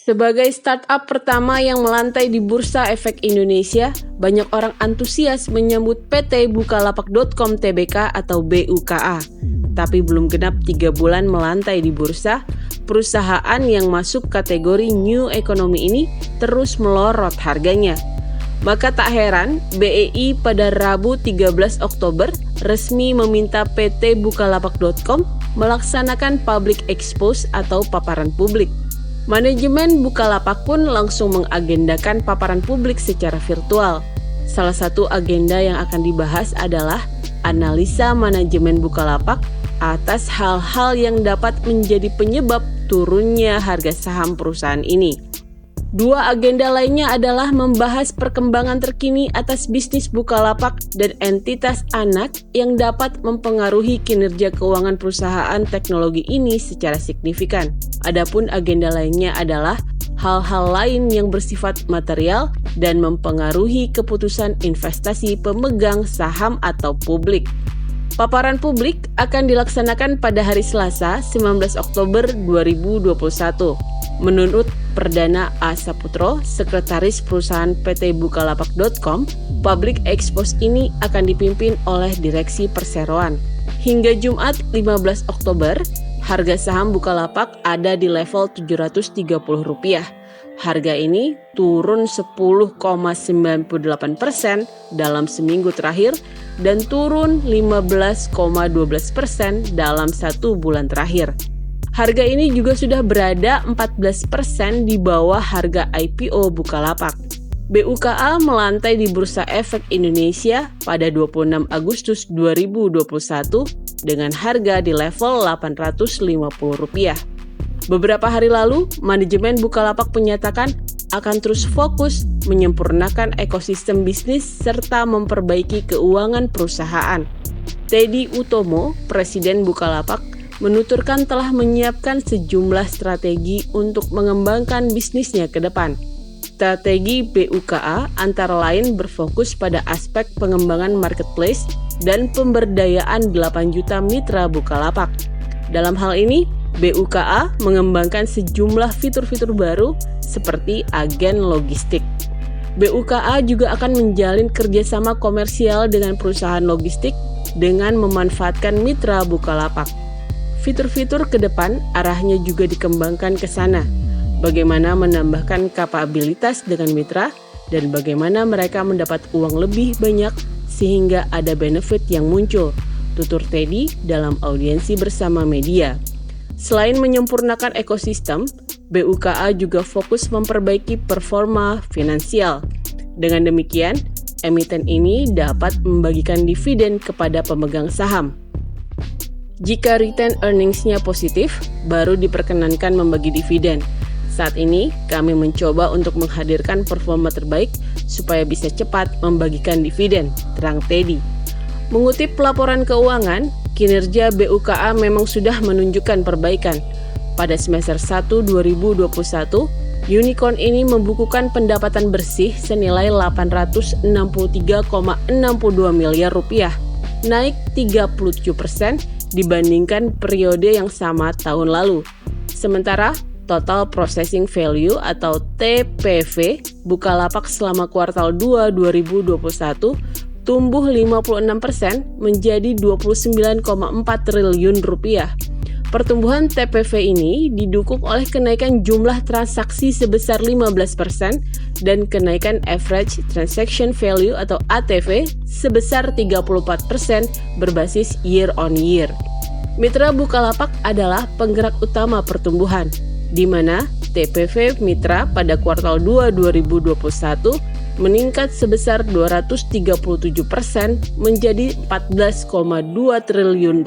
Sebagai startup pertama yang melantai di Bursa Efek Indonesia, banyak orang antusias menyambut PT Bukalapak.com Tbk atau BUKA. Tapi belum genap 3 bulan melantai di bursa, perusahaan yang masuk kategori New Economy ini terus melorot harganya. Maka tak heran, BEI pada Rabu 13 Oktober resmi meminta PT Bukalapak.com melaksanakan public expose atau paparan publik. Manajemen Bukalapak pun langsung mengagendakan paparan publik secara virtual. Salah satu agenda yang akan dibahas adalah analisa manajemen Bukalapak atas hal-hal yang dapat menjadi penyebab turunnya harga saham perusahaan ini. Dua agenda lainnya adalah membahas perkembangan terkini atas bisnis Bukalapak dan entitas anak yang dapat mempengaruhi kinerja keuangan perusahaan teknologi ini secara signifikan. Adapun agenda lainnya adalah hal-hal lain yang bersifat material dan mempengaruhi keputusan investasi pemegang saham atau publik. Paparan publik akan dilaksanakan pada hari Selasa, 19 Oktober 2021. Menurut Perdana A. Saputro, Sekretaris Perusahaan PT Bukalapak.com, public expose ini akan dipimpin oleh Direksi Perseroan. Hingga Jumat 15 Oktober, harga saham Bukalapak ada di level Rp730. Harga ini turun 10,98% dalam seminggu terakhir dan turun 15,12% dalam 1 bulan terakhir. Harga ini juga sudah berada 14% di bawah harga IPO Bukalapak. BUKA melantai di Bursa Efek Indonesia pada 26 Agustus 2021 dengan harga di level Rp850. Beberapa hari lalu, manajemen Bukalapak menyatakan akan terus fokus menyempurnakan ekosistem bisnis serta memperbaiki keuangan perusahaan. Teddy Utomo, Presiden Bukalapak, menuturkan telah menyiapkan sejumlah strategi untuk mengembangkan bisnisnya ke depan. Strategi BUKA antara lain berfokus pada aspek pengembangan marketplace dan pemberdayaan 8 juta mitra Bukalapak. Dalam hal ini, BUKA mengembangkan sejumlah fitur-fitur baru seperti agen logistik. BUKA juga akan menjalin kerjasama komersial dengan perusahaan logistik dengan memanfaatkan mitra Bukalapak. Fitur-fitur ke depan arahnya juga dikembangkan ke sana. Bagaimana menambahkan kapabilitas dengan mitra dan bagaimana mereka mendapat uang lebih banyak sehingga ada benefit yang muncul, tutur Teddy dalam audiensi bersama media. Selain menyempurnakan ekosistem, BUKA juga fokus memperbaiki performa finansial. Dengan demikian, emiten ini dapat membagikan dividen kepada pemegang saham. Jika return earnings-nya positif, baru diperkenankan membagi dividen. Saat ini, kami mencoba untuk menghadirkan performa terbaik supaya bisa cepat membagikan dividen, terang Teddy. Mengutip laporan keuangan, kinerja BUKA memang sudah menunjukkan perbaikan. Pada semester 1 2021, unicorn ini membukukan pendapatan bersih senilai Rp863,62 miliar, naik 37% dibandingkan periode yang sama tahun lalu. Sementara total processing value atau TPV Bukalapak selama kuartal 2 2021 tumbuh 56% menjadi Rp29,4 triliun. Pertumbuhan TPV ini didukung oleh kenaikan jumlah transaksi sebesar 15% dan kenaikan average transaction value atau ATV sebesar 34% berbasis year on year. Mitra Bukalapak adalah penggerak utama pertumbuhan, di mana TPV mitra pada kuartal 2 2021 meningkat sebesar 237% menjadi Rp14,2 triliun.